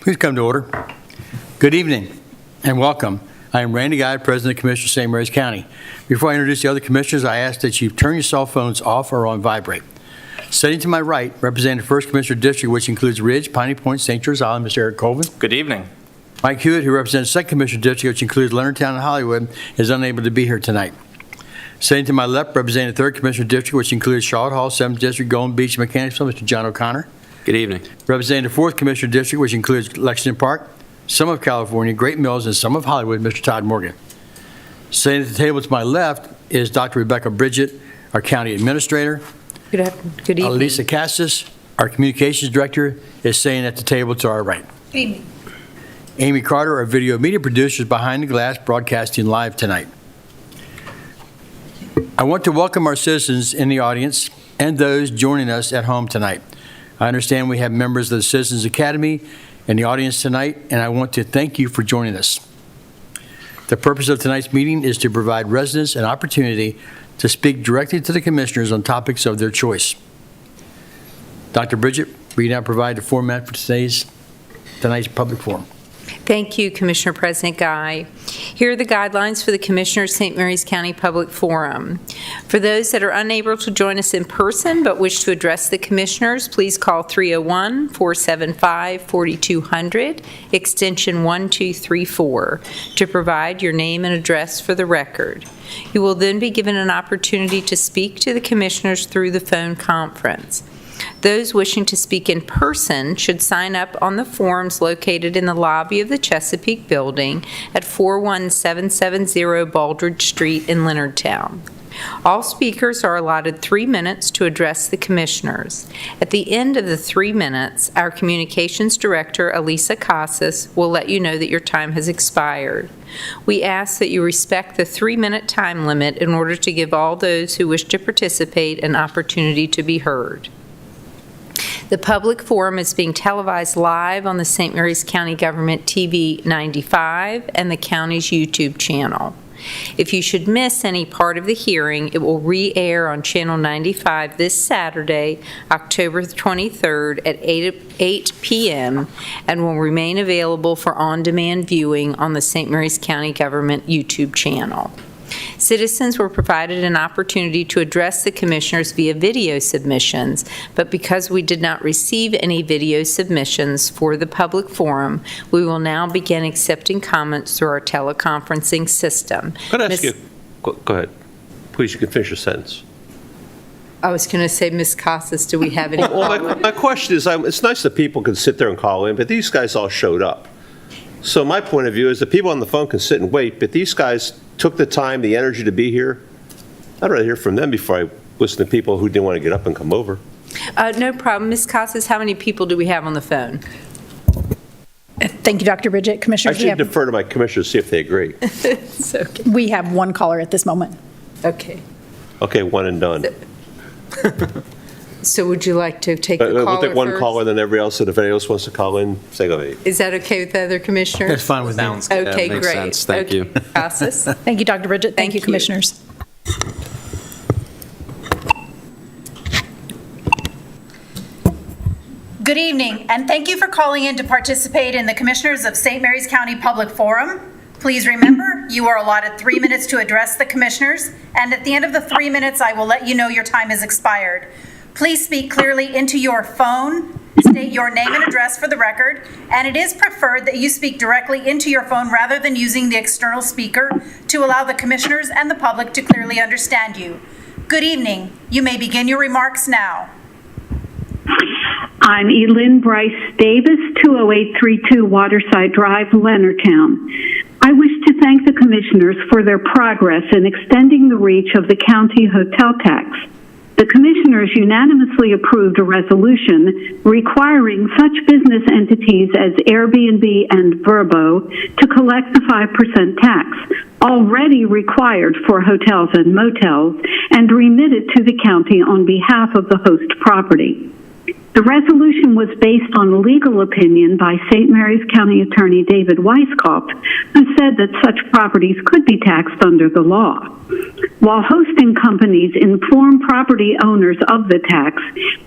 Please come to order. Good evening and welcome. I am Randy Guy, President of Commissioners of St. Mary's County. Before I introduce the other commissioners, I ask that you turn your cell phones off or on vibrate. Sitting to my right, representing the 1st Commissioner District, which includes Ridge, Piney Point, St. George Island, Mr. Eric Colvin. Good evening. Mike Hewitt, who represents the 2nd Commissioner District, which includes Leonardtown and Hollywood, is unable to be here tonight. Sitting to my left, representing the 3rd Commissioner District, which includes Charlotte Hall, 7th District, Golden Beach, Mechanicsville, Mr. John O'Connor. Good evening. Representing the 4th Commissioner District, which includes Lexington Park, some of California, Great Mills, and some of Hollywood, Mr. Todd Morgan. Sitting at the table to my left is Dr. Rebecca Bridget, our County Administrator. Good evening. Elisa Cassis, our Communications Director, is sitting at the table to our right. Good evening. Amy Carter, our Video Media Producer, is behind the glass broadcasting live tonight. I want to welcome our citizens in the audience and those joining us at home tonight. I understand we have members of the Citizens Academy in the audience tonight, and I want to thank you for joining us. The purpose of tonight's meeting is to provide residents an opportunity to speak directly to the commissioners on topics of their choice. Dr. Bridget, will you now provide the format for tonight's public forum? Thank you, Commissioner President Guy. Here are the guidelines for the Commissioners of St. Mary's County Public Forum. For those that are unable to join us in person but wish to address the Commissioners, please call 301-475-4200, extension 1234, to provide your name and address for the record. You will then be given an opportunity to speak to the Commissioners through the phone conference. Those wishing to speak in person should sign up on the forms located in the lobby of the Chesapeake Building at 41770 Baldridge Street in Leonardtown. All speakers are allotted 3 minutes to address the Commissioners. At the end of the 3 minutes, our Communications Director, Elisa Casas, will let you know that your time has expired. We ask that you respect the 3-minute time limit in order to give all those who wish to participate an opportunity to be heard. The public forum is being televised live on the St. Mary's County Government TV 95 and the county's YouTube channel. If you should miss any part of the hearing, it will re-air on Channel 95 this Saturday, October 23rd at 8 p.m. and will remain available for on-demand viewing on the St. Mary's County Government YouTube channel. Citizens were provided an opportunity to address the Commissioners via video submissions, but because we did not receive any video submissions for the public forum, we will now begin accepting comments through our teleconferencing system. Could I ask you, go ahead. Please, you can finish your sentence. I was going to say, Ms. Casas, do we have any Well, my question is, it's nice that people can sit there and call in, but these guys all showed up. So my point of view is that people on the phone can sit and wait, but these guys took the time, the energy to be here. I'd rather hear from them before I listen to people who didn't want to get up and come over. No problem. Ms. Casas, how many people do we have on the phone? Thank you, Dr. Bridget. I Commissioners, should defer to my commissioners to see if they agree. It's okay. we have one caller at this moment. Okay. Okay, one and done. So would you like to take the caller We'll take one first? caller, then everybody else, and if anyone else wants to call in, say go ahead. Is that okay with the other commissioners? That's fine with me. Sounds good. Okay, Makes great. sense. Thank you. Casas? Thank you, Dr. Bridget. Thank you, Thank you. Commissioners. Good evening, and thank you for calling in to participate in the Commissioners of St. Mary's County Public Forum. Please remember, you are allotted 3 minutes to address the Commissioners, and at the end of the 3 minutes, I will let you know your time has expired. Please speak clearly into your phone, state your name and address for the record, and it is preferred that you speak directly into your phone rather than using the external speaker to allow the Commissioners and the public to clearly understand you. Good evening. You may begin your remarks now. I'm Elin Bryce Davis, 20832 Waterside Drive, Leonardtown. I wish to thank the Commissioners for their progress in extending the reach of the county hotel tax. The Commissioners unanimously approved a resolution requiring such business entities as Airbnb and Vrbo to collect the 5% tax, already required for hotels and motels, and remit it to the county on behalf of the host property. The resolution was based on a legal opinion by St. Mary's County Attorney David Weisskopf, who said that such properties could be taxed under the law. While hosting companies inform property owners of the tax,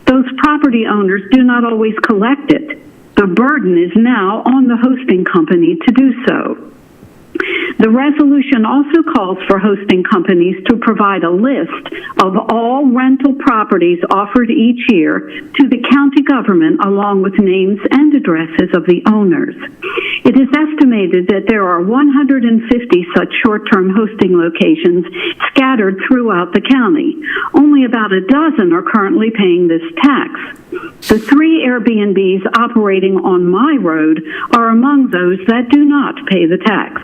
those property owners do not always collect it. The burden is now on the hosting company to do so. The resolution also calls for hosting companies to provide a list of all rental properties offered each year to the county government along with names and addresses of the owners. It is estimated that there are 150 such short-term hosting locations scattered throughout the county. Only about a dozen are currently paying this tax. The 3 Airbnbs operating on my road are among those that do not pay the tax.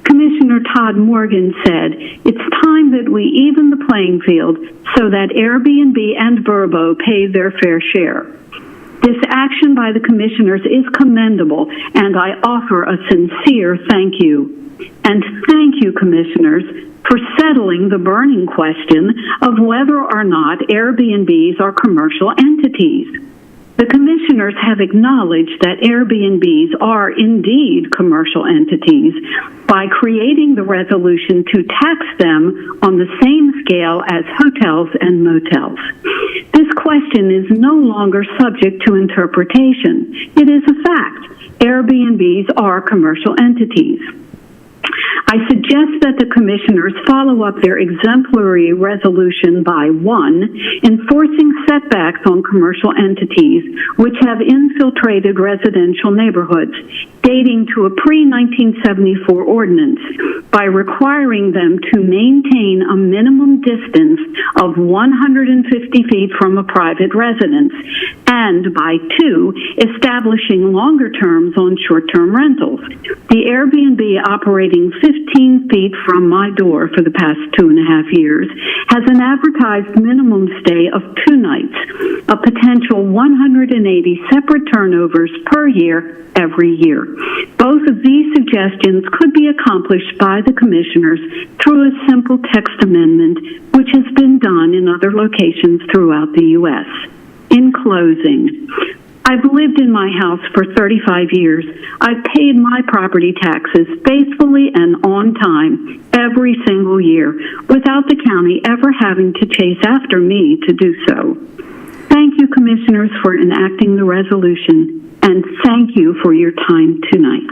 Commissioner Todd Morgan said, "It's time that we even the playing field so that Airbnb and Vrbo pay their fair share." This action by the commissioners is commendable, and I offer a sincere thank you. And thank you, commissioners, for settling the burning question of whether or not Airbnbs are commercial entities. The commissioners have acknowledged that Airbnbs are indeed commercial entities by creating the resolution to tax them on the same scale as hotels and motels. This question is no longer subject to interpretation. It is a fact. Airbnbs are commercial entities. I suggest that the commissioners follow up their exemplary resolution by 1, enforcing setbacks on commercial entities which have infiltrated residential neighborhoods, dating to a pre-1974 ordinance, by requiring them to maintain a minimum distance of 150 feet from a private residence, and by 2, establishing longer terms on short-term rentals. The Airbnb operating 15 feet from my door for the past 2.5 years has an advertised minimum stay of 2 nights, a potential 180 separate turnovers per year every year. Both of these suggestions could be accomplished by the commissioners through a simple text amendment, which has been done in other locations throughout the U.S. In closing, I've lived in my house for 35 years. I've paid my property taxes faithfully and on time every single year without the county ever having to chase after me to do so. Thank you, commissioners, for enacting the resolution, and thank you for your time tonight.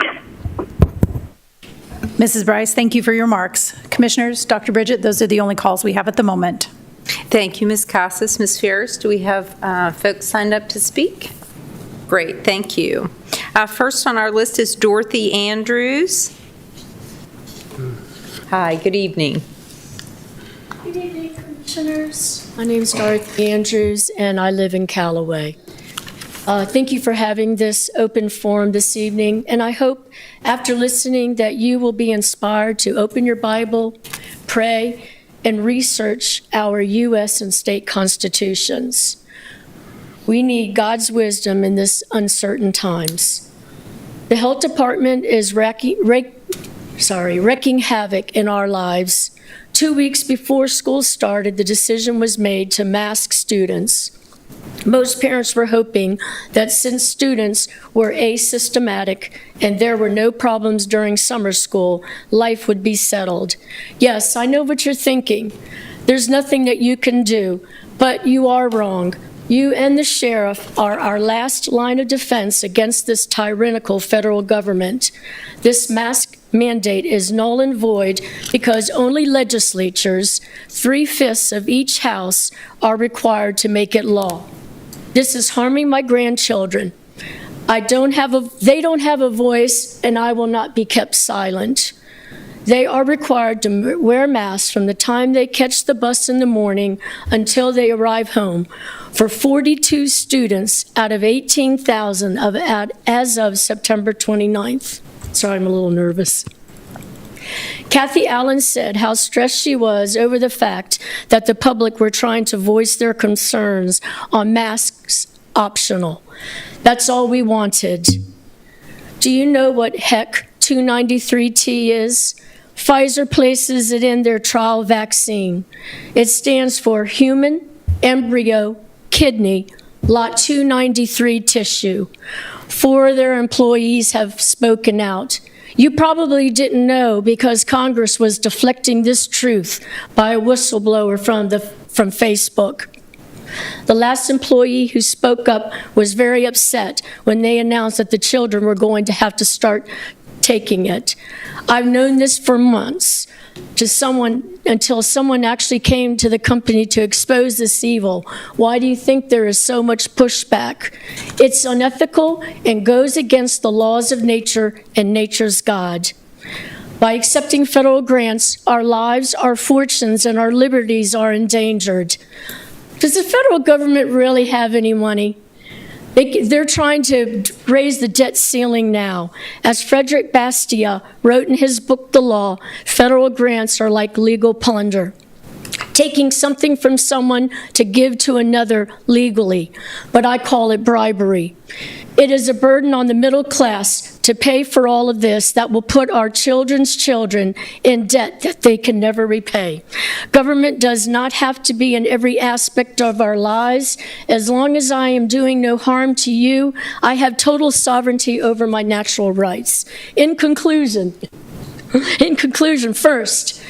Mrs. Bryce, thank you for your remarks. Commissioners, Dr. Bridget, those are the only calls we have at the moment. Thank you, Ms. Casas. Ms. Ferris, do we have folks signed up to speak? Great, thank you. First on our list is Dorothy Andrews. Hi, good evening. Good evening, Commissioners. My name is Dorothy Andrews, and I live in Callaway. Thank you for having this open forum this evening, and I hope after listening that you will be inspired to open your Bible, pray, and research our U.S. and state constitutions. We need God's wisdom in this uncertain times. The health department is wreaking havoc in our lives. 2 weeks before school started, the decision was made to mask students. Most parents were hoping that since students were asymptomatic and there were no problems during summer school, life would be settled. Yes, I know what you're thinking. There's nothing that you can do, but you are wrong. You and the sheriff are our last line of defense against this tyrannical federal government. This mask mandate is null and void because only legislatures, 3/5 of each house, are required to make it law. This is harming my grandchildren. They don't have a voice, and I will not be kept silent. They are required to wear masks from the time they catch the bus in the morning until they arrive home. For 42 students out of 18,000 as of September 29th. Sorry, I'm a little nervous. Kathy Allen said how stressed she was over the fact that the public were trying to voice their concerns on masks optional. That's all we wanted. Do you know what HEC 293T is? Pfizer places it in their trial vaccine. It stands for human, embryo, kidney, lot 293 tissue. 4 of their employees have spoken out. You probably didn't know because Congress was deflecting this truth by a whistleblower from Facebook. The last employee who spoke up was very upset when they announced that the children were going to have to start taking it. I've known this for months until someone actually came to the company to expose this evil. Why do you think there is so much pushback? It's unethical and goes against the laws of nature and nature's God. By accepting federal grants, our lives, our fortunes, and our liberties are endangered. Does the federal government really have any money? They're trying to raise the debt ceiling now. As Frederick Bastiat wrote in his book, The Law, federal grants are like legal plunder. Taking something from someone to give to another legally, but I call it bribery. It is a burden on the middle class to pay for all of this that will put our children's children in debt that they can never repay. Government does not have to be in every aspect of our lives. As long as I am doing no harm to you, I have total sovereignty over my natural rights. In conclusion, first,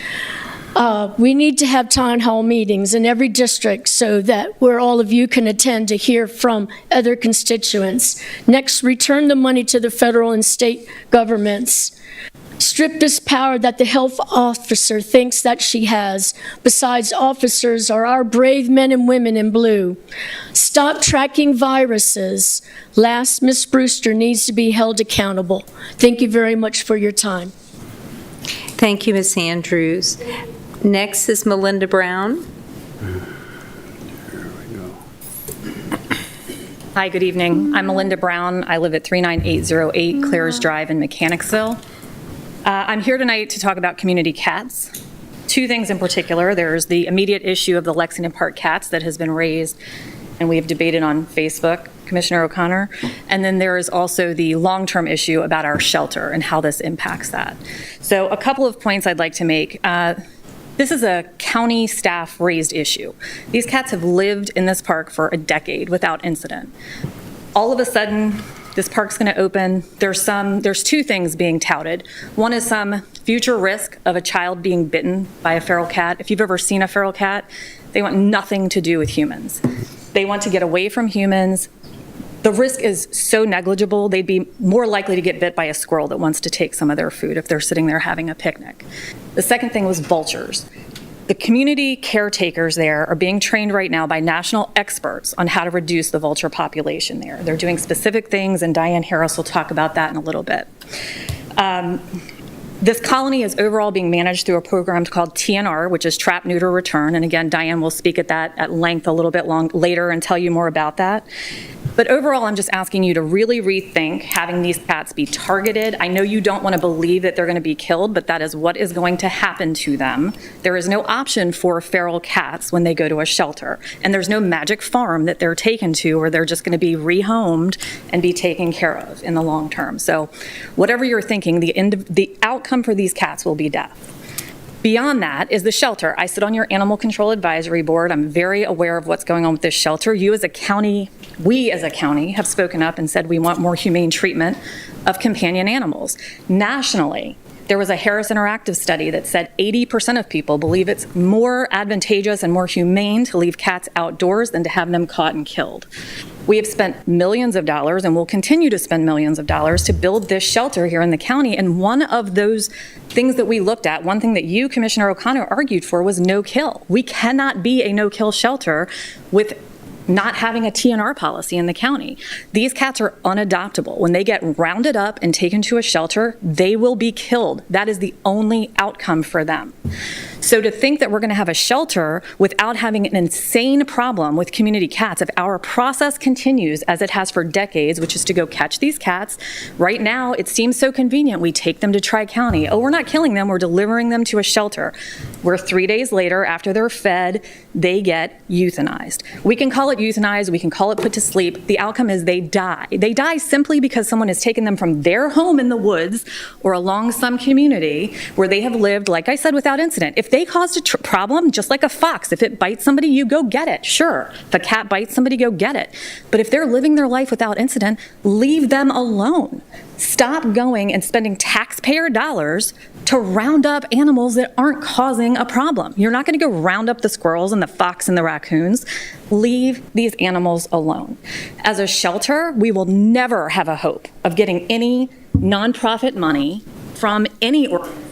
we need to have town hall meetings in every district so that where all of you can attend to hear from other constituents. Next, return the money to the federal and state governments. Strip this power that the health officer thinks that she has. Besides, officers are our brave men and women in blue. Stop tracking viruses. Last, Ms. Brewster needs to be held accountable. Thank you very much for your time. Thank you, Ms. Andrews. Next is Melinda Brown. Hi, good evening. I'm Melinda Brown. I live at 39808 Clares Drive in Mechanicsville. I'm here tonight to talk about community cats. Two things in particular. There's the immediate issue of the Lexington Park cats that has been raised and we have debated on Facebook, Commissioner O'Connor. And then there is also the long-term issue about our shelter and how this impacts that. So a couple of points I'd like to make. This is a county staff raised issue. These cats have lived in this park for a decade without incident. All of a sudden, this park's going to open. There's two things being touted. One is some future risk of a child being bitten by a feral cat. If you've ever seen a feral cat, they want nothing to do with humans. They want to get away from humans. The risk is so negligible, they'd be more likely to get bit by a squirrel that wants to take some of their food if they're sitting there having a picnic. The second thing was vultures. The community caretakers there are being trained right now by national experts on how to reduce the vulture population there. They're doing specific things, and Diane Harris will talk about that in a little bit. This colony is overall being managed through a program called TNR, which is Trap, Neuter, Return. And again, Diane will speak at that at length a little bit later and tell you more about that. But overall, I'm just asking you to really rethink having these cats be targeted. I know you don't want to believe that they're going to be killed, but that is what is going to happen to them. There is no option for feral cats when they go to a shelter. And there's no magic farm that they're taken to where they're just going to be rehomed and be taken care of in the long term. So whatever you're thinking, the outcome for these cats will be death. Beyond that is the shelter. I sit on your Animal Control Advisory Board. I'm very aware of what's going on with this shelter. You as a county, we as a county have spoken up and said we want more humane treatment of companion animals. Nationally, there was a Harris Interactive study that said 80% of people believe it's more advantageous and more humane to leave cats outdoors than to have them caught and killed. We have spent millions of dollars and will continue to spend millions of dollars to build this shelter here in the county. And one of those things that we looked at, one thing that you, Commissioner O'Connor, argued for was no kill. We cannot be a no kill shelter with not having a TNR policy in the county. These cats are unadoptable. When they get rounded up and taken to a shelter, they will be killed. That is the only outcome for them. So to think that we're going to have a shelter without having an insane problem with community cats, if our process continues as it has for decades, which is to go catch these cats, right now it seems so convenient. We take them to Tri-County. Oh, we're not killing them, we're delivering them to a shelter, where 3 days later, after they're fed, they get euthanized. We can call it euthanized, we can call it put to sleep. The outcome is they die. They die simply because someone has taken them from their home in the woods or along some community where they have lived, like I said, without incident. If they caused a problem, just like a fox, if it bites somebody, you go get it. Sure, if a cat bites somebody, go get it. But if they're living their life without incident, leave them alone. Stop going and spending taxpayer dollars to round up animals that aren't causing a problem. You're not going to go round up the squirrels and the fox and the raccoons. Leave these animals alone. As a shelter, we will never have a hope of getting any nonprofit money from any organization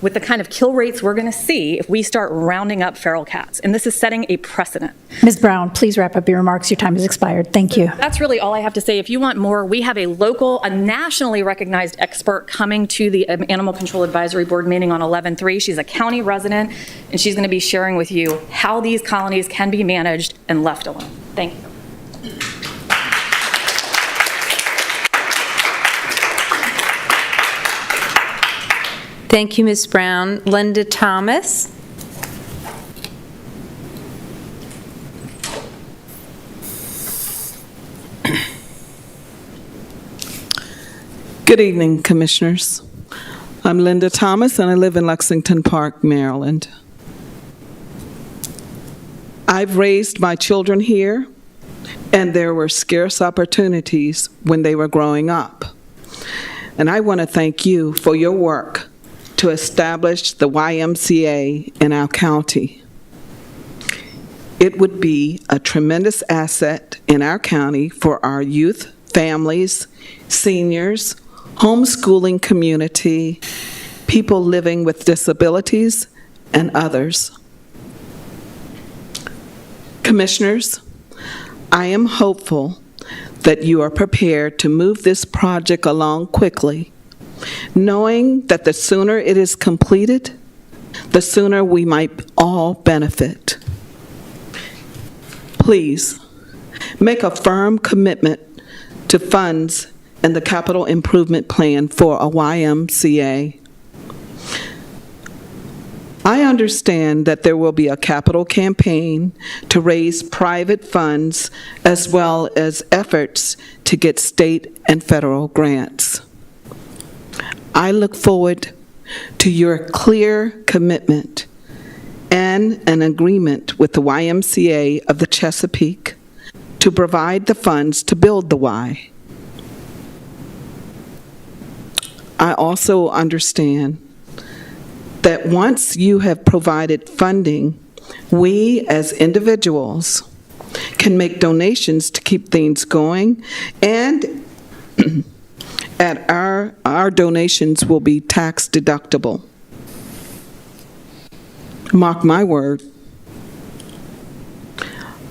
with the kind of kill rates we're going to see if we start rounding up feral cats. And this is setting a precedent. Ms. Brown, please wrap up your remarks. Your time has expired. Thank you. That's really all I have to say. If you want more, we have a nationally recognized expert coming to the Animal Control Advisory Board meeting on 11/3. She's a county resident, and she's going to be sharing with you how these colonies can be managed and left alone. Thank you. Thank you, Ms. Brown. Linda Thomas. Good evening, Commissioners. I'm Linda Thomas, and I live in Lexington Park, Maryland. I've raised my children here, and there were scarce opportunities when they were growing up. And I want to thank you for your work to establish the YMCA in our county. It would be a tremendous asset in our county for our youth, families, seniors, homeschooling community, people living with disabilities, and others. Commissioners, I am hopeful that you are prepared to move this project along quickly, knowing that the sooner it is completed, the sooner we might all benefit. Please, make a firm commitment to funds in the capital improvement plan for a YMCA. I understand that there will be a capital campaign to raise private funds as well as efforts to get state and federal grants. I look forward to your clear commitment and an agreement with the YMCA of the Chesapeake to provide the funds to build the Y. I also understand that once you have provided funding, we as individuals can make donations to keep things going, and our donations will be tax deductible. Mark my word,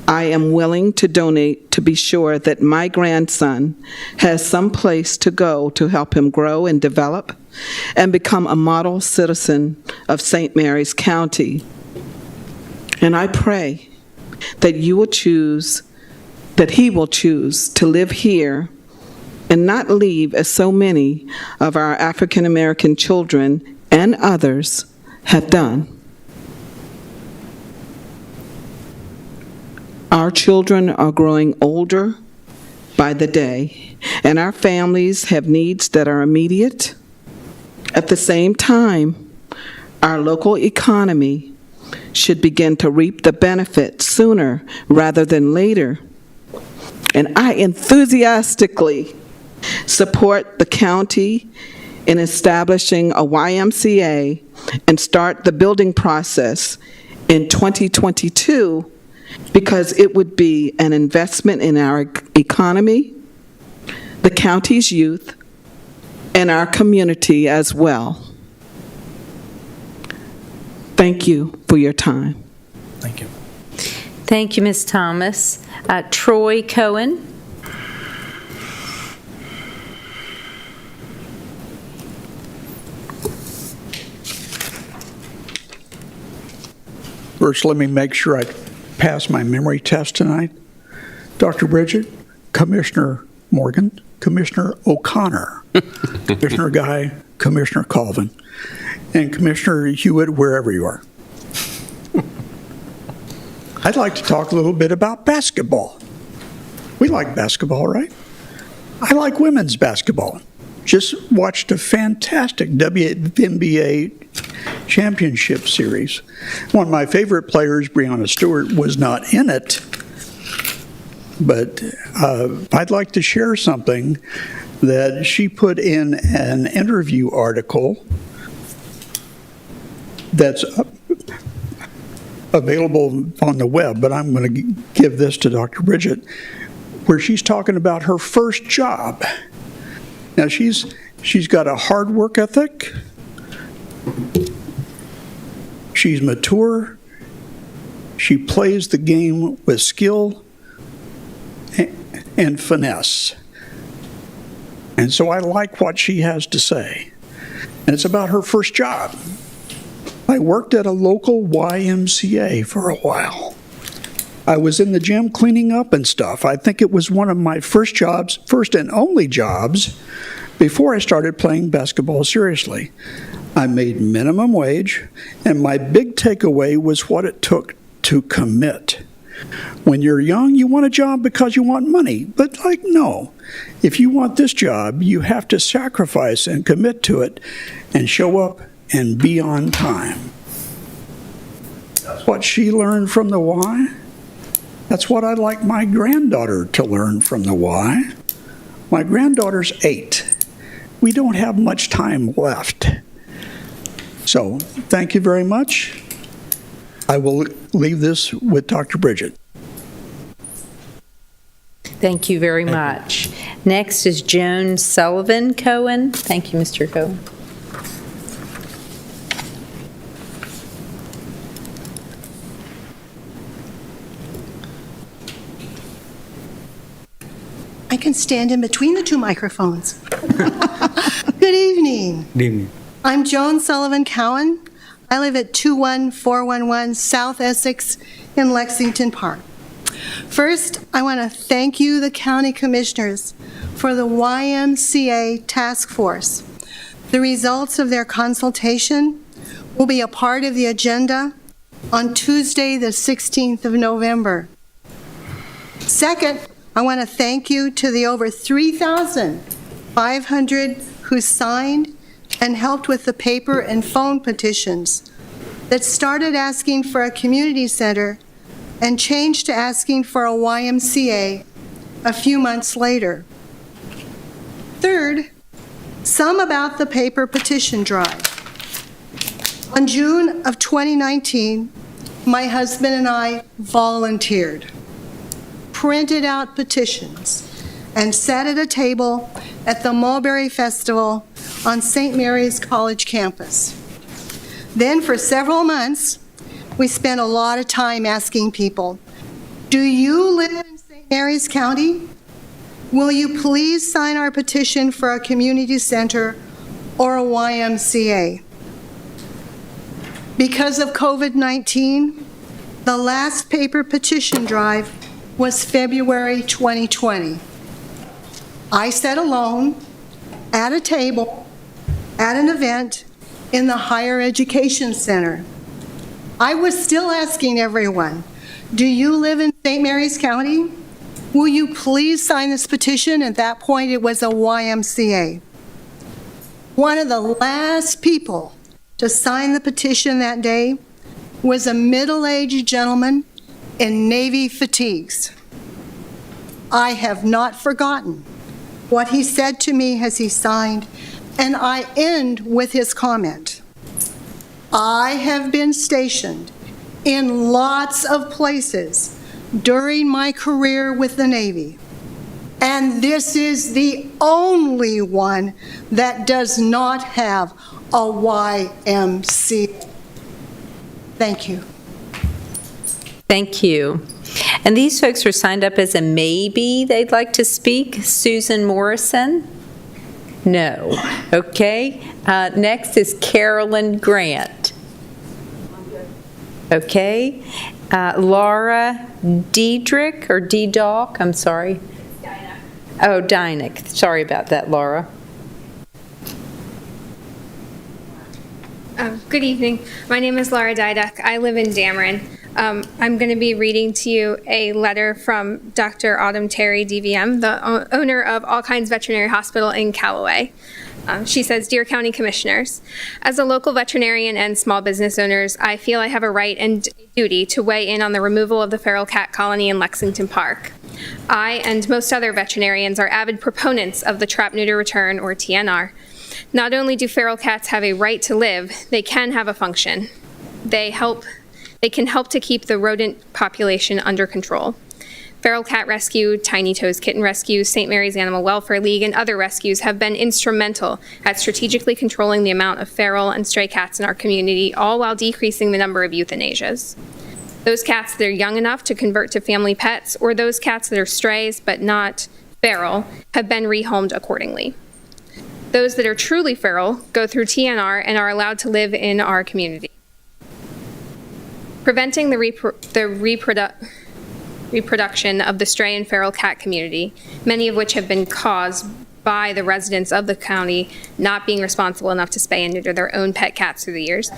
I am willing to donate to be sure that my grandson has some place to go to help him grow and develop and become a model citizen of St. Mary's County. And I pray that he will choose to live here and not leave as so many of our African American children and others have done. Our children are growing older by the day, and our families have needs that are immediate. At the same time, our local economy should begin to reap the benefits sooner rather than later. And I enthusiastically support the county in establishing a YMCA and start the building process in 2022, because it would be an investment in our economy, the county's youth, and our community as well. Thank you for your time. Thank you. Thank you, Ms. Thomas. Troy Cohen. First, let me make sure I pass my memory test tonight. Dr. Bridget, Commissioner Morgan, Commissioner O'Connor, Commissioner Guy, Commissioner Colvin, and Commissioner Hewitt, wherever you are. I'd like to talk a little bit about basketball. We like basketball, right? I like women's basketball. Just watched a fantastic WNBA championship series. One of my favorite players, Breanna Stewart, was not in it, but I'd like to share something that she put in an interview article that's available on the web, but I'm going to give this to Dr. Bridget, where she's talking about her first job. Now, she's got a hard work ethic. She's mature. She plays the game with skill and finesse. And so I like what she has to say. And it's about her first job. I worked at a local YMCA for a while. I was in the gym cleaning up and stuff. I think it was one of my first jobs, first and only jobs, before I started playing basketball seriously. I made minimum wage, and my big takeaway was what it took to commit. When you're young, you want a job because you want money, but no. If you want this job, you have to sacrifice and commit to it and show up and be on time. That's what she learned from the Y. That's what I'd like my granddaughter to learn from the Y. My granddaughter's 8. We don't have much time left. So, thank you very much. I will leave this with Dr. Bridget. Thank you very much. Next is Joan Sullivan Cohen. Thank you, Mr. Cohen. I can stand in between the two microphones. Good evening. Good evening. I'm Joan Sullivan Cowan. I live at 21411 South Essex in Lexington Park. First, I want to thank you, the county commissioners, for the YMCA task force. The results of their consultation will be a part of the agenda on Tuesday, the 16th of November. Second, I want to thank you to the over 3,500 who signed and helped with the paper and phone petitions that started asking for a community center and changed to asking for a YMCA a few months later. Third, some about the paper petition drive. On June of 2019, my husband and I volunteered, printed out petitions, and sat at a table at the Mulberry Festival on St. Mary's College campus. Then for several months, we spent a lot of time asking people, do you live in St. Mary's County? Will you please sign our petition for a community center or a YMCA? Because of COVID-19, the last paper petition drive was February 2020. I sat alone at a table at an event in the Higher Education Center. I was still asking everyone, do you live in St. Mary's County? Will you please sign this petition? At that point, it was a YMCA. One of the last people to sign the petition that day was a middle-aged gentleman in Navy fatigues. I have not forgotten what he said to me as he signed, and I end with his comment. I have been stationed in lots of places during my career with the Navy, and this is the only one that does not have a YMCA. Thank you. Thank you. And these folks are signed up as a maybe they'd like to speak. Susan Morrison? No. Okay. Next is Carolyn Grant. Okay. Laura Diedrich, or D-Doc, I'm sorry. Dynick. Oh, Dynick. Sorry about that, Laura. Good evening. My name is Laura Diduck. I live in Dameron. I'm going to be reading to you a letter from Dr. Autumn Terry, DVM, the owner of All Kinds Veterinary Hospital in Callaway. She says, Dear County Commissioners, as a local veterinarian and small business owners, I feel I have a right and duty to weigh in on the removal of the feral cat colony in Lexington Park. I and most other veterinarians are avid proponents of the Trap, Neuter, Return, or TNR. Not only do feral cats have a right to live, they can have a function. They can help to keep the rodent population under control. Feral Cat Rescue, Tiny Toes Kitten Rescue, St. Mary's Animal Welfare League, and other rescues have been instrumental at strategically controlling the amount of feral and stray cats in our community, all while decreasing the number of euthanasias. Those cats that are young enough to convert to family pets, or those cats that are strays but not feral, have been rehomed accordingly. Those that are truly feral go through TNR and are allowed to live in our community. Preventing the reproduction of the stray and feral cat community, many of which have been caused by the residents of the county not being responsible enough to spay and neuter their own pet cats through the years,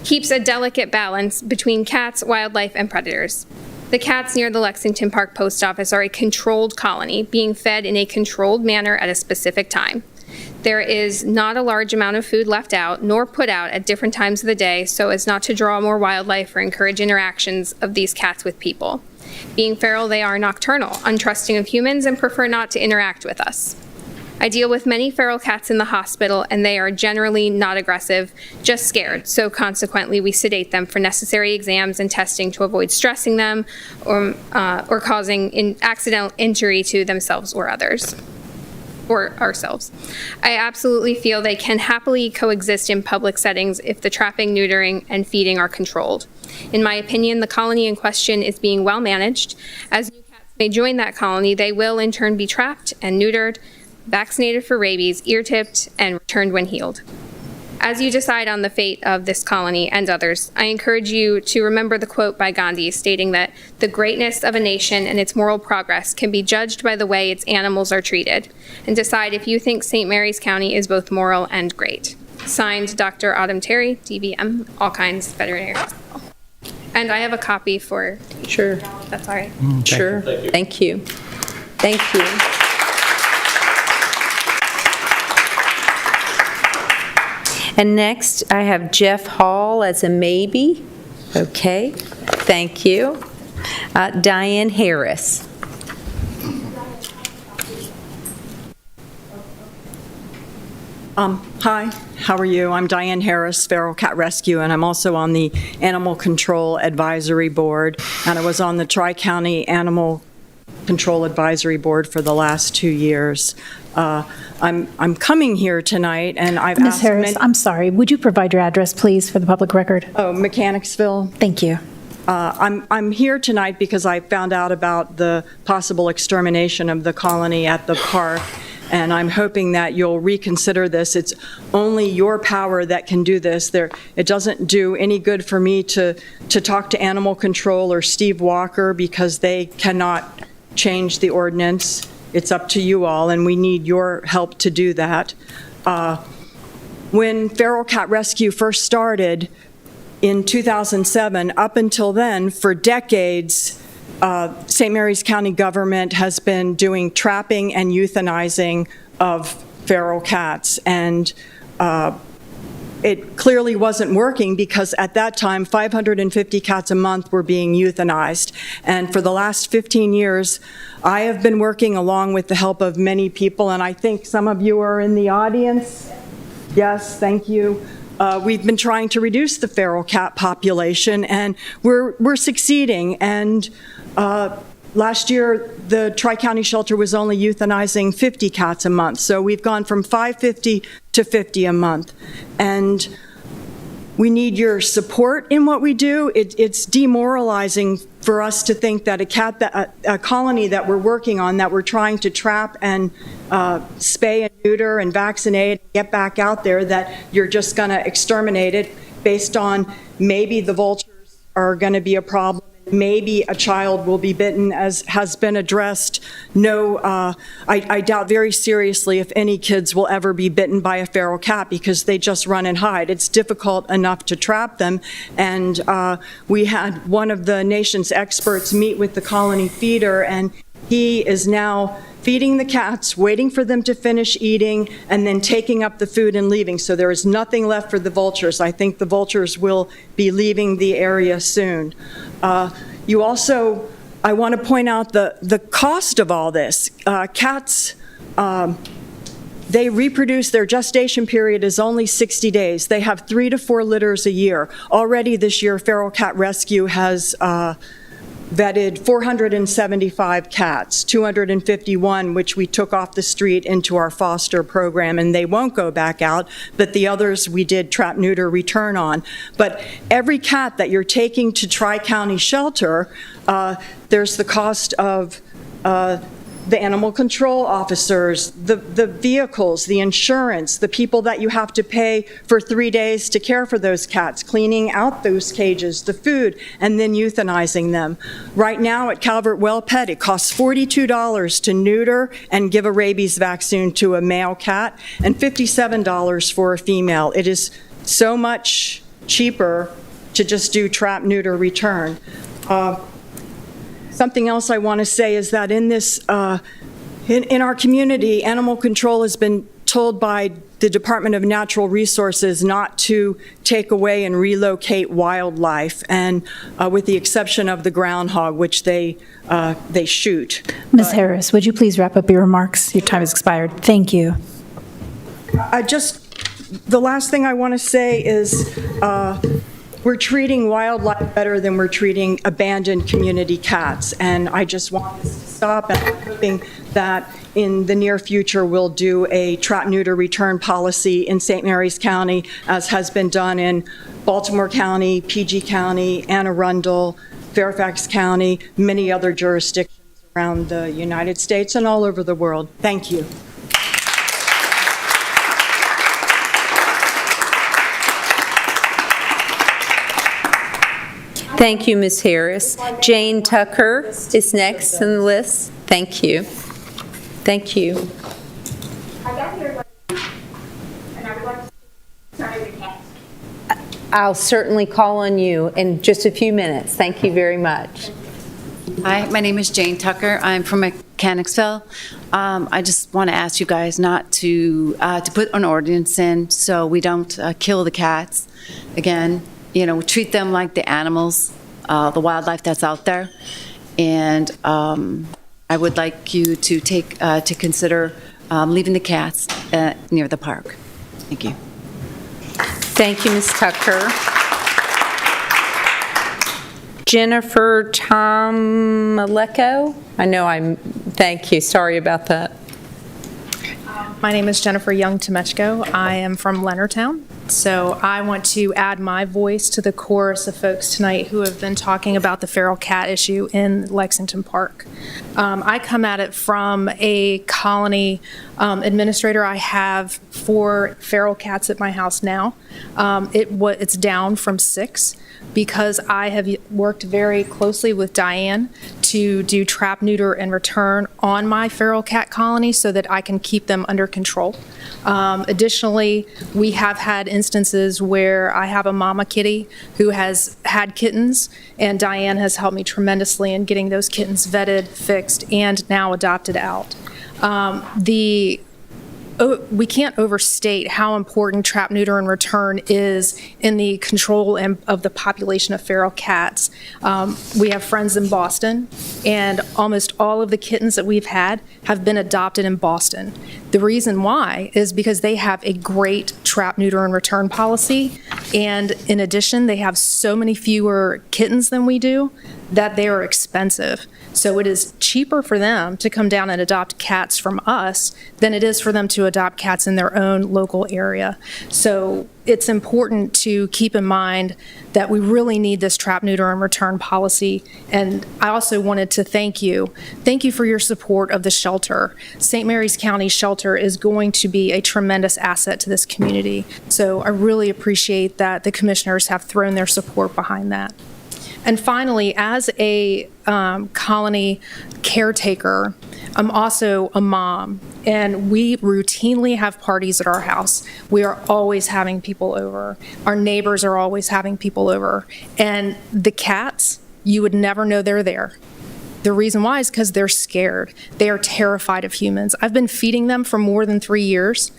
keeps a delicate balance between cats, wildlife, and predators. The cats near the Lexington Park Post Office are a controlled colony, being fed in a controlled manner at a specific time. There is not a large amount of food left out nor put out at different times of the day so as not to draw more wildlife or encourage interactions of these cats with people. Being feral, they are nocturnal, untrusting of humans, and prefer not to interact with us. I deal with many feral cats in the hospital, and they are generally not aggressive, just scared, so consequently we sedate them for necessary exams and testing to avoid stressing them or causing accidental injury to themselves or others. Or ourselves. I absolutely feel they can happily coexist in public settings if the trapping, neutering, and feeding are controlled. In my opinion, the colony in question is being well managed. As new cats may join that colony, they will in turn be trapped and neutered, vaccinated for rabies, ear-tipped, and returned when healed. As you decide on the fate of this colony and others, I encourage you to remember the quote by Gandhi stating that the greatness of a nation and its moral progress can be judged by the way its animals are treated, and decide if you think St. Mary's County is both moral and great. Signed, Dr. Autumn Terry, DVM, All Kinds Veterinary Hospital. And I have a copy for Sure. That's all right. Sure. Thank you. Thank you. And next, I have Jeff Hall as a maybe. Okay, thank you. Diane Harris. Hi, how are you? I'm Diane Harris, Feral Cat Rescue, and I'm also on the Animal Control Advisory Board, and I was on the Tri-County Animal Control Advisory Board for the last 2 years. I'm coming here tonight, and I've Ms. asked... Harris, I'm sorry, would you provide your address, please, for the public record? Oh, Mechanicsville. Thank you. I'm here tonight because I found out about the possible extermination of the colony at the park, and I'm hoping that you'll reconsider this. It's only your power that can do this. It doesn't do any good for me to talk to Animal Control or Steve Walker because they cannot change the ordinance. It's up to you all, and we need your help to do that. When Feral Cat Rescue first started in 2007, up until then, for decades, St. Mary's County government has been doing trapping and euthanizing of feral cats, and it clearly wasn't working because at that time 550 cats a month were being euthanized. And for the last 15 years, I have been working along with the help of many people, and I think some of you are in the audience. Yes, thank you. We've been trying to reduce the feral cat population, and we're succeeding. And last year, the Tri-County shelter was only euthanizing 50 cats a month. So we've gone from 550 to 50 a month. And we need your support in what we do. It's demoralizing for us to think that a colony that we're working on, that we're trying to trap and spay and neuter and vaccinate, get back out there, that you're just going to exterminate it based on maybe the vultures are going to be a problem. Maybe a child will be bitten, as has been addressed. No, I doubt very seriously if any kids will ever be bitten by a feral cat because they just run and hide. It's difficult enough to trap them. And we had one of the nation's experts meet with the colony feeder, and he is now feeding the cats, waiting for them to finish eating, and then taking up the food and leaving. So there is nothing left for the vultures. I think the vultures will be leaving the area soon. You also I want to point out the cost of all this. Cats, they reproduce, their gestation period is only 60 days. They have 3 to 4 litters a year. Already this year, Feral Cat Rescue has vetted 475 cats, 251 which we took off the street into our foster program, and they won't go back out, but the others we did trap, neuter, return on. But every cat that you're taking to Tri-County Shelter, there's the cost of the animal control officers, the vehicles, the insurance, the people that you have to pay for 3 days to care for those cats, cleaning out those cages, the food, and then euthanizing them. Right now at Calvert Well Pet, it costs $42 to neuter and give a rabies vaccine to a male cat, and $57 for a female. It is so much cheaper to just do trap, neuter, return. Something else I want to say is that in this, in our community, animal control has been told by the Department of Natural Resources not to take away and relocate wildlife, and with the exception of the groundhog, which they shoot. Ms. Harris, would you please wrap up your remarks? Your time has expired. Thank you. The last thing I want to say is we're treating wildlife better than we're treating abandoned community cats, and I just want this to stop, and I'm hoping that in the near future we'll do a trap, neuter, return policy in St. Mary's County, as has been done in Baltimore County, PG County, Anne Arundel, Fairfax County, many other jurisdictions around the United States and all over the world. Thank you. Thank you, Ms. Harris. Jane Tucker is next on the list. Thank you. Thank you. I'll certainly call on you in just a few minutes. Thank you very much. Hi, my name is Jane Tucker. I'm from Mechanicsville. I just want to ask you guys not to put an ordinance in so we don't kill the cats. Again, you know, treat them like the animals, the wildlife that's out there. And I would like you to take to consider leaving the cats near the park. Thank you. Thank you, Ms. Tucker. Jennifer Tomaleko? Thank you. Sorry about that. My name is Jennifer Young-Tomechko. I am from Leonardtown. So I want to add my voice to the chorus of folks tonight who have been talking about the feral cat issue in Lexington Park. I come at it from a colony administrator. I have 4 feral cats at my house now. It's down from 6 because I have worked very closely with Diane to do trap, neuter, and return on my feral cat colony so that I can keep them under control. Additionally, we have had instances where I have a mama kitty who has had kittens, and Diane has helped me tremendously in getting those kittens vetted, fixed, and now adopted out. We can't overstate how important trap, neuter, and return is in the control of the population of feral cats. We have friends in Boston, and almost all of the kittens that we've had have been adopted in Boston. The reason why is because they have a great trap, neuter, and return policy, and in addition, they have so many fewer kittens than we do that they are expensive. So it is cheaper for them to come down and adopt cats from us than it is for them to adopt cats in their own local area. So it's important to keep in mind that we really need this trap, neuter, and return policy. And I also wanted to thank you. Thank you for your support of the shelter. St. Mary's County Shelter is going to be a tremendous asset to this community. So I really appreciate that the commissioners have thrown their support behind that. And finally, as a colony caretaker, I'm also a mom, and we routinely have parties at our house. We are always having people over. Our neighbors are always having people over. And the cats, you would never know they're there. The reason why is because they're scared. They are terrified of humans. I've been feeding them for more than 3 years,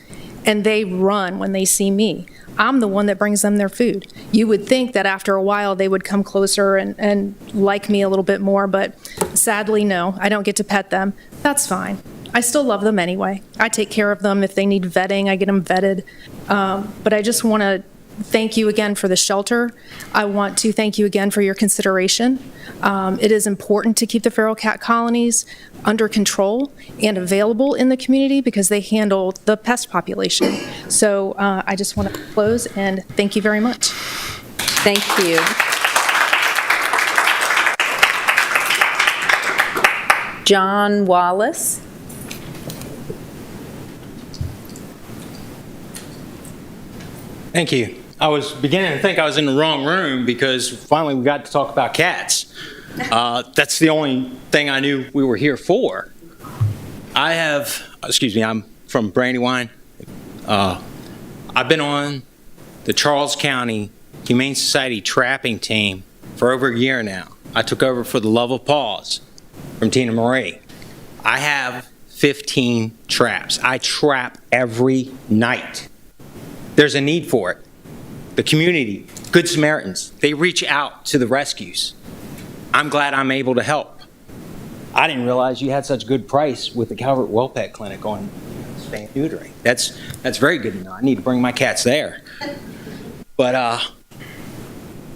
and they run when they see me. I'm the one that brings them their food. You would think that after a while they would come closer and like me a little bit more, but Sadly, no, I don't get to pet them. That's fine. I still love them anyway. I take care of them. If they need vetting, I get them vetted. But I just want to thank you again for the shelter. I want to thank you again for your consideration. It is important to keep the feral cat colonies under control and available in the community because they handle the pest population. So I just want to close and thank you very much. Thank you. John Wallace. Thank you. I was beginning to think I was in the wrong room because finally we got to talk about cats. That's the only thing I knew we were here for. I'm from Brandywine. I've been on the Charles County Humane Society trapping team for over a year now. I took over for the Love of Paws from Tina Marie. I have 15 traps. I trap every night. There's a need for it. The community, Good Samaritans, they reach out to the rescues. I'm glad I'm able to help. I didn't realize you had such good price with the Calvert Well Pet Clinic on spay and neutering. That's very good to know. I need to bring my cats there. But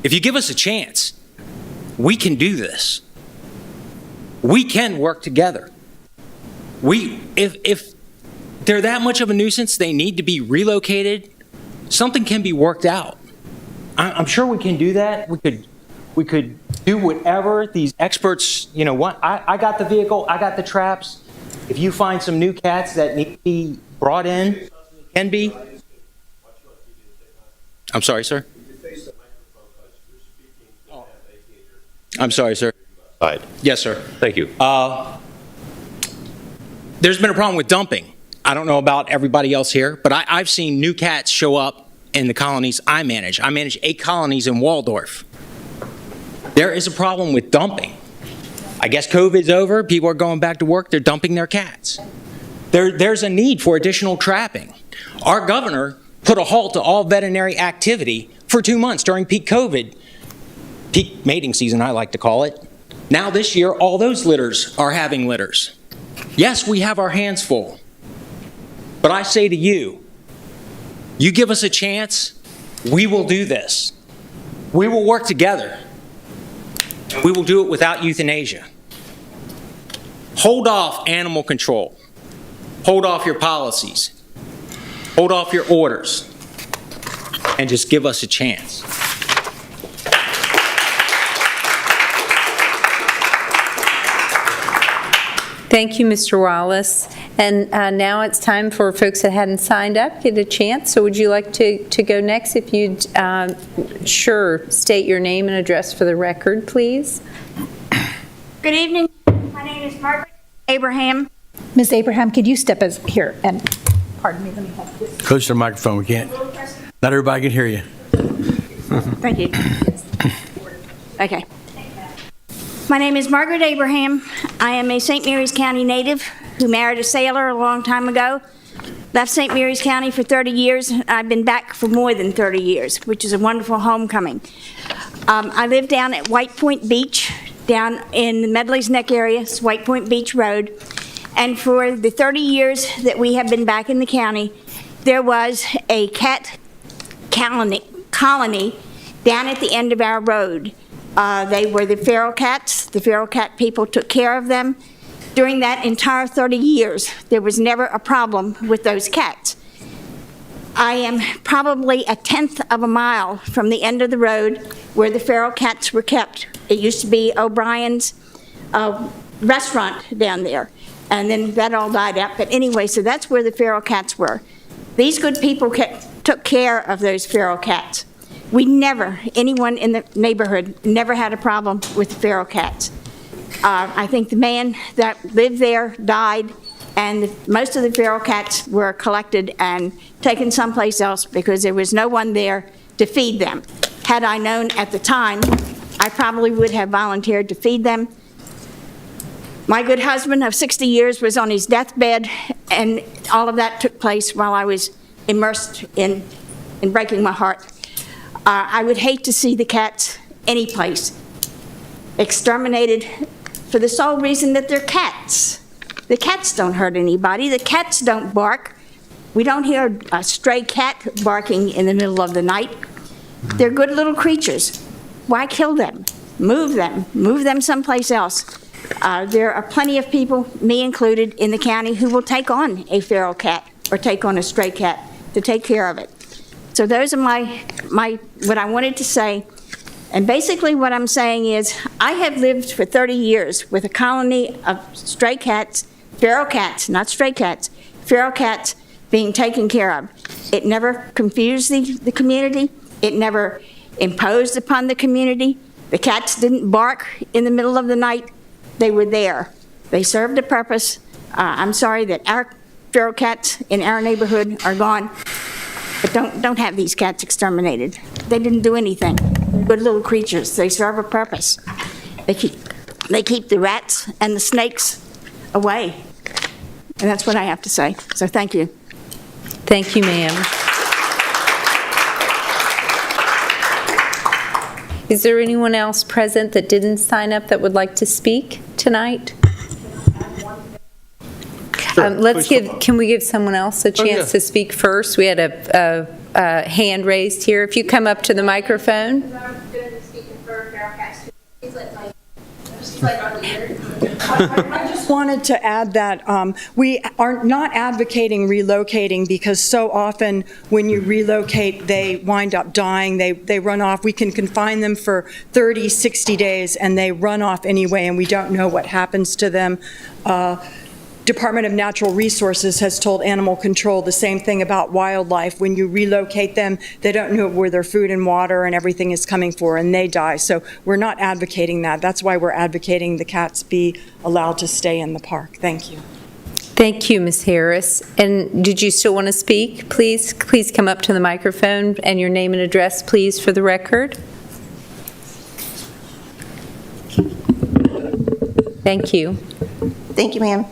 if you give us a chance, we can do this. We can work together. If they're that much of a nuisance, they need to be relocated. Something can be worked out. I'm sure we can do that. We could do whatever these experts, want. I got the vehicle, I got the traps. If you find some new cats that need to be brought in, can be. I'm sorry, sir. I'm sorry, sir. Yes, sir. Thank you. There's been a problem with dumping. I don't know about everybody else here, but I've seen new cats show up in the colonies I manage. I manage 8 colonies in Waldorf. There is a problem with dumping. I guess COVID's over, people are going back to work, they're dumping their cats. There's a need for additional trapping. Our governor put a halt to all veterinary activity for 2 months during peak COVID, peak mating season I like to call it. Now this year, all those litters are having litters. Yes, we have our hands full. But I say to you, you give us a chance, we will do this. We will work together. And we will do it without euthanasia. Hold off animal control. Hold off your policies. Hold off your orders. And just give us a chance. Thank you, Mr. Wallace. And now it's time for folks that hadn't signed up get a chance. So would you like to go next? If you'd state your name and address for the record, please. Good evening. My name is Margaret Abraham. Ms. Abraham, could you step us here and, pardon me, let me have this. Close to the microphone, we can't. Not everybody can hear you. Thank you. Okay. My name is Margaret Abraham. I am a St. Mary's County native who married a sailor a long time ago. Left St. Mary's County for 30 years. I've been back for more than 30 years, which is a wonderful homecoming. I live down at White Point Beach, down in the Medley's Neck area. It's White Point Beach Road. And for the 30 years that we have been back in the county, there was a cat colony down at the end of our road. They were the feral cats. The feral cat people took care of them. During that entire 30 years, there was never a problem with those cats. I am probably 1/10 of a mile from the end of the road where the feral cats were kept. It used to be O'Brien's restaurant down there, and then that all died out. But anyway, so that's where the feral cats were. These good people took care of those feral cats. Anyone in the neighborhood never had a problem with the feral cats. I think the man that lived there died, and most of the feral cats were collected and taken someplace else because there was no one there to feed them. Had I known at the time, I probably would have volunteered to feed them. My good husband of 60 years was on his deathbed, and all of that took place while I was immersed in breaking my heart. I would hate to see the cats any place exterminated, for the sole reason that they're cats. The cats don't hurt anybody. The cats don't bark. We don't hear a stray cat barking in the middle of the night. They're good little creatures. Why kill them? Move them someplace else. There are plenty of people, me included, in the county who will take on a feral cat or take on a stray cat to take care of it. So those are what I wanted to say. And basically what I'm saying is I have lived for 30 years with a colony of stray cats, feral cats, not stray cats, feral cats being taken care of. It never confused the community. It never imposed upon the community. The cats didn't bark in the middle of the night. They were there. They served a purpose. I'm sorry that our feral cats in our neighborhood are gone, but don't have these cats exterminated. They didn't do anything. Good little creatures. They serve a purpose. They keep the rats and the snakes away. And that's what I have to say. So thank you. Thank you, ma'am. Is there anyone else present that didn't sign up that would like to speak tonight? Can we give someone else a chance to speak first? We had a hand raised here. If you come up to the microphone. I just wanted to add that we are not advocating relocating because so often when you relocate, they wind up dying. They run off. We can confine them for 30, 60 days, and they run off anyway, and we don't know what happens to them. Department of Natural Resources has told Animal Control the same thing about wildlife. When you relocate them, they don't know where their food and water and everything is coming for, and they die. So we're not advocating that. That's why we're advocating the cats be allowed to stay in the park. Thank you. Thank you, Ms. Harris. And did you still want to speak? Please come up to the microphone and your name and address, please, for the record. Thank you. Thank you, ma'am.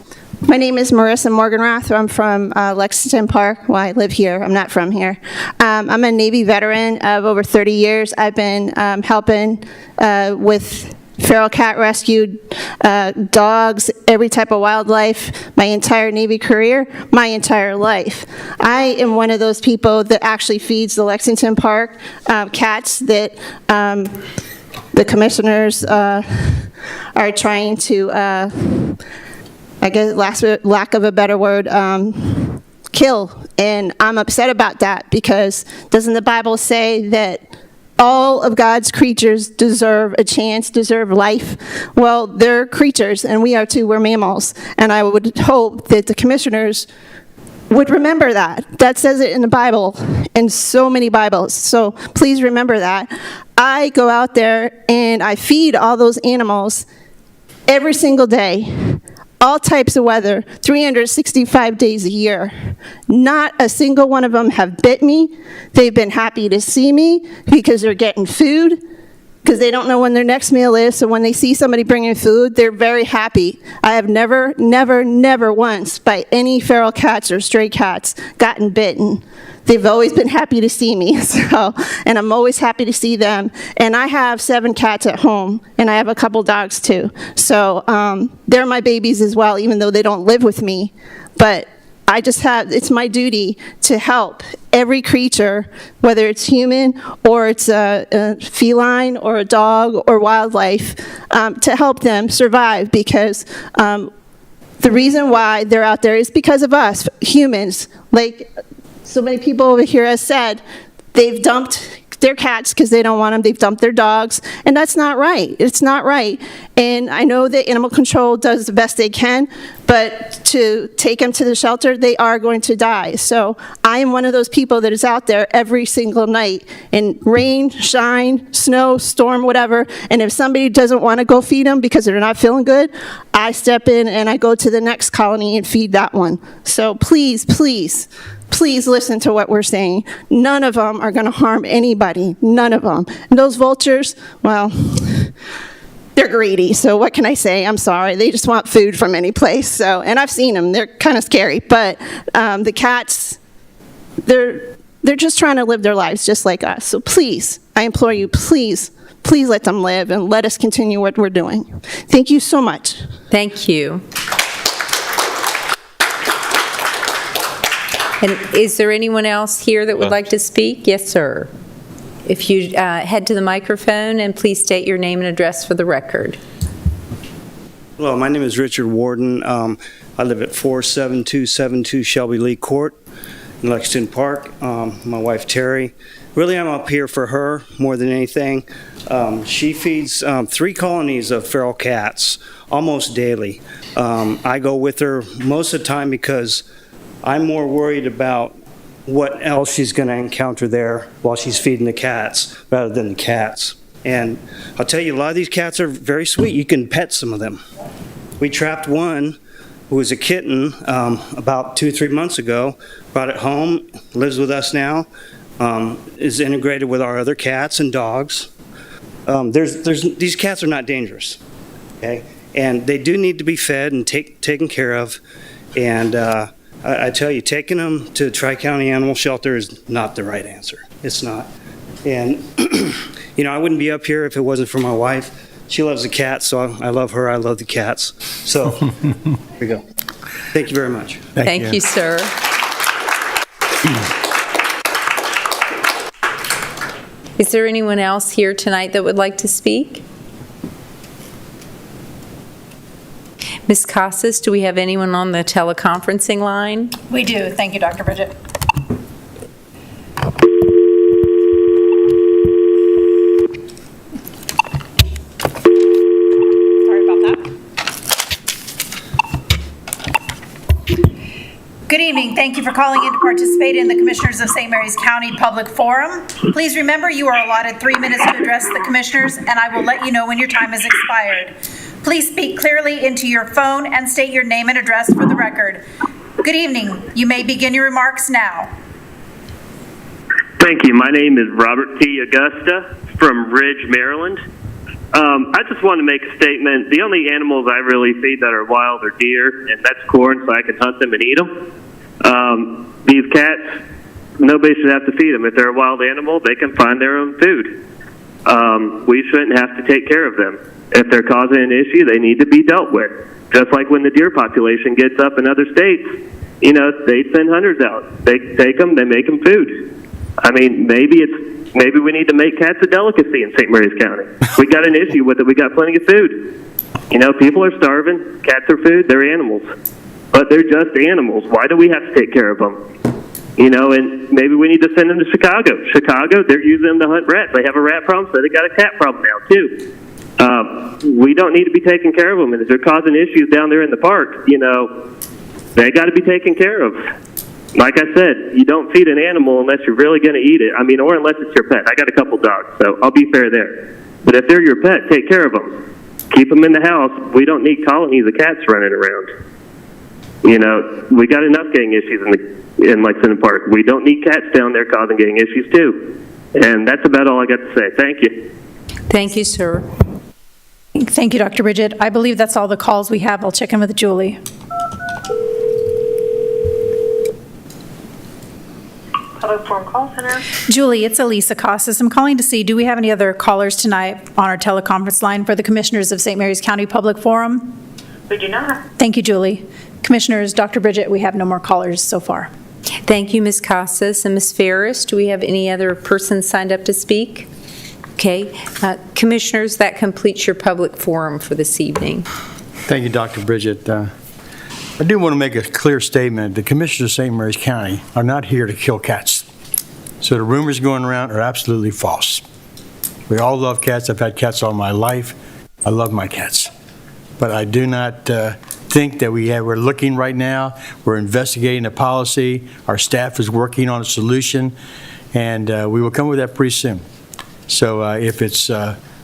My name is Marissa Morganroth. I'm from Lexington Park. Well, I live here. I'm not from here. I'm a Navy veteran of over 30 years. I've been helping with feral cat rescue, dogs, every type of wildlife, my entire Navy career, my entire life. I am one of those people that actually feeds the Lexington Park cats that the commissioners are trying to I guess lack of a better word, kill. And I'm upset about that because doesn't the Bible say that all of God's creatures deserve a chance, deserve life? Well, they're creatures, and we are too. We're mammals. And I would hope that the commissioners would remember that. That says it in the Bible, in so many Bibles. So please remember that. I go out there and I feed all those animals every single day. All types of weather, 365 days a year. Not a single one of them have bit me. They've been happy to see me because they're getting food, because they don't know when their next meal is, so when they see somebody bringing food, they're very happy. I have never once, by any feral cats or stray cats, gotten bitten. They've always been happy to see me, and I'm always happy to see them. And I have 7 cats at home, and I have a couple dogs too. So they're my babies as well, even though they don't live with me. But it's my duty to help every creature, whether it's human or it's a feline or a dog or wildlife, to help them survive because the reason why they're out there is because of us, humans. Like so many people over here have said, they've dumped their cats because they don't want them. They've dumped their dogs, and that's not right. It's not right. And I know that Animal Control does the best they can, but to take them to the shelter, they are going to die. So I am one of those people that is out there every single night in rain, shine, snow, storm, whatever. And if somebody doesn't want to go feed them because they're not feeling good, I step in and I go to the next colony and feed that one. So please, please, please listen to what we're saying. None of them are going to harm anybody. None of them. And those vultures, well, they're greedy. So what can I say? I'm sorry. They just want food from any place. So, and I've seen them. They're kind of scary. But the cats, they're just trying to live their lives just like us. So please, I implore you, please, Please let them live and let us continue what we're doing. Thank you so much. Thank you. And is there anyone else here that would like to speak? Yes, sir. If you head to the microphone and please state your name and address for the record. Hello, my name is Richard Warden. I live at 47272 Shelby Lee Court in Lexington Park. My wife Terry. Really, I'm up here for her more than anything. She feeds 3 colonies of feral cats almost daily. I go with her most of the time because I'm more worried about what else she's going to encounter there while she's feeding the cats rather than the cats. And I'll tell you, a lot of these cats are very sweet. You can pet some of them. We trapped one who was a kitten about 2 or 3 months ago, brought it home, lives with us now, is integrated with our other cats and dogs. These cats are not dangerous, okay? And they do need to be fed and taken care of. And I tell you, taking them to Tri-County Animal Shelter is not the right answer. It's not. And, you know, I wouldn't be up here if it wasn't for my wife. She loves the cats, so I love her. I love the cats. So, here we go. Thank you very much. Thank you, sir. Is there anyone else here tonight that would like to speak? Ms. Casas, do we have anyone on the teleconferencing line? We do. Thank you, Dr. Bridget. Sorry about that. Good evening. Thank you for calling in to participate in the Commissioners of St. Mary's County Public Forum. Please remember you are allotted 3 minutes to address the Commissioners, and I will let you know when your time has expired. Please speak clearly into your phone and state your name and address for the record. Good evening. You may begin your remarks now. Thank you. My name is Robert T. Augusta from Ridge, Maryland. I just want to make a statement. The only animals I really feed that are wild are deer, and that's corn, so I can hunt them and eat them. These cats, nobody should have to feed them. If they're a wild animal, they can find their own food. We shouldn't have to take care of them. If they're causing an issue, they need to be dealt with. Just like when the deer population gets up in other states, you know, they send hunters out. They take them, they make them food. I mean, maybe we need to make cats a delicacy in St. Mary's County. We got an issue with it. We got plenty of food. You know, people are starving. Cats are food. They're animals. But they're just animals. Why do we have to take care of them? You know, and maybe we need to send them to Chicago. Chicago, they're using them to hunt rats. They have a rat problem, so they got a cat problem now, too. We don't need to be taking care of them. And if they're causing issues down there in the park, you know, they got to be taken care of. Like I said, you don't feed an animal unless you're really going to eat it. I mean, or unless it's your pet. I got a couple dogs, so I'll be fair there. But if they're your pet, take care of them. Keep them in the house. We don't need colonies of cats running around. You know, we got enough gang issues in Lexington Park. We don't need cats down there causing gang issues, too. And that's about all I got to say. Thank you. Thank you, sir. Thank you, Dr. Bridget. I believe that's all the calls we have. I'll check in with Julie. Public Forum Call Center. Julie, it's Elisa Casas. I'm calling to see, do we have any other callers tonight on our teleconference line for the Commissioners of St. Mary's County Public Forum? We do not. Thank you, Julie. Commissioners, Dr. Bridget, we have no more callers so far. Thank you, Ms. Casas. And Ms. Ferris, do we have any other persons signed up to speak? Okay. Commissioners, that completes your public forum for this evening. Thank you, Dr. Bridget. I do want to make a clear statement. The Commissioners of St. Mary's County are not here to kill cats. So the rumors going around are absolutely false. We all love cats. I've had cats all my life. I love my cats. But I do not think that we're looking right now. We're investigating a policy. Our staff is working on a solution, and we will come with that pretty soon. So if it's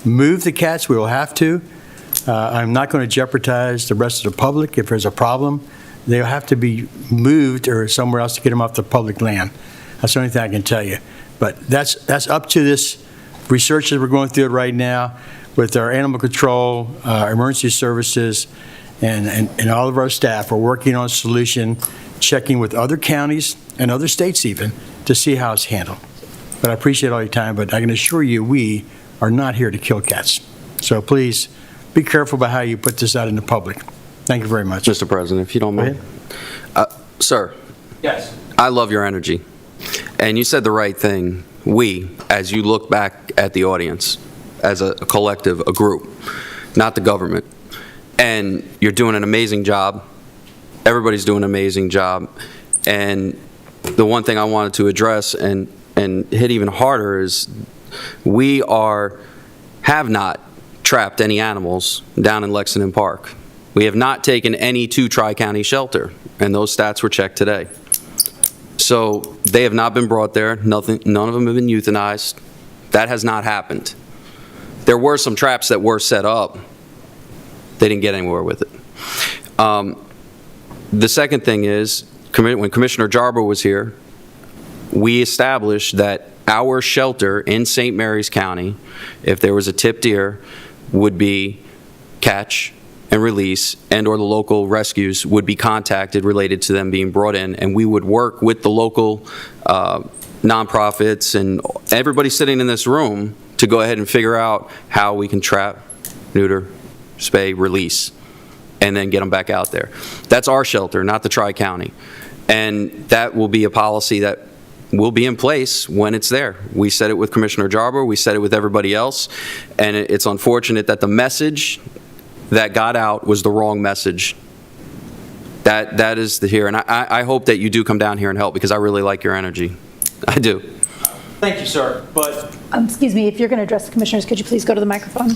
move the cats, we will have to. I'm not going to jeopardize the rest of the public. If there's a problem, they'll have to be moved or somewhere else to get them off the public land. That's the only thing I can tell you. But that's up to this research that we're going through it right now with our animal control, emergency services, and all of our staff. We're working on a solution, checking with other counties and other states even to see how it's handled. But I appreciate all your time, but I can assure you we are not here to kill cats. So please be careful about how you put this out in the public. Thank you very much. Mr. President, if you don't mind. Sir, Yes. I love your energy. And you said the right thing. We, as you look back at the audience, as a collective, a group, not the government. And you're doing an amazing job. Everybody's doing an amazing job. And the one thing I wanted to address and hit even harder is we have not trapped any animals down in Lexington Park. We have not taken any to Tri-County Shelter, and those stats were checked today. So they have not been brought there. None of them have been euthanized. That has not happened. There were some traps that were set up. They didn't get anywhere with it. The second thing is, when Commissioner Jarbo was here, we established that our shelter in St. Mary's County, if there was a tipped deer, would be catch and release, and/or the local rescues would be contacted related to them being brought in, and we would work with the local nonprofits and everybody sitting in this room to go ahead and figure out how we can trap, neuter, spay, release, and then get them back out there. That's our shelter, not the Tri-County. And that will be a policy that will be in place when it's there. We said it with Commissioner Jarbo, we said it with everybody else, and it's unfortunate that the message that got out was the wrong message. That is the here, and I hope that you do come down here and help, because I really like your energy. I do. Thank you, sir, but Excuse me, if you're going to address the commissioners, could you please go to the microphone?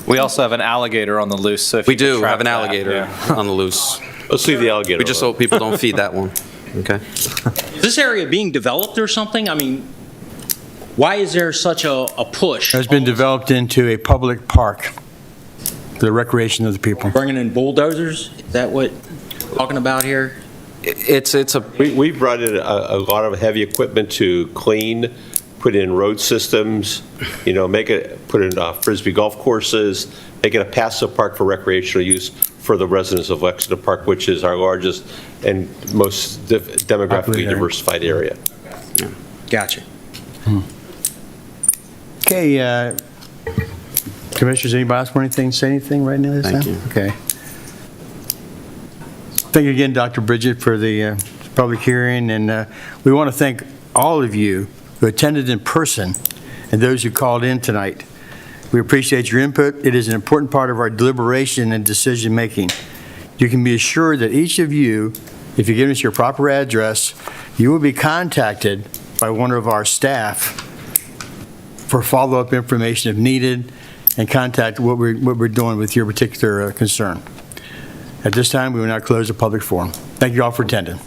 We also have an alligator on the loose. So if We you could do trap have an that, alligator yeah. on the loose. Let's leave the alligator We just alone. hope people don't feed that one. Okay. is this area being developed or something? I mean, why is there such a push? It's been developed into a public park for the recreation of the people. Bringing in bulldozers? Is that what we're talking about here? We brought in a lot of heavy equipment to clean, put in road systems, put in Frisbee golf courses, make it a passive park for recreational use for the residents of Lexington Park, which is our largest and most demographically diversified area. Gotcha. Okay, Commissioners, anybody else want anything, say anything right now? Thank you. Okay. Thank you again, Dr. Bridget, for the public hearing, and we want to thank all of you who attended in person and those who called in tonight. We appreciate your input. It is an important part of our deliberation and decision-making. You can be assured that each of you, if you give us your proper address, you will be contacted by one of our staff for follow-up information if needed, and contact what we're doing with your particular concern. At this time, we will now close the public forum. Thank you all for attending.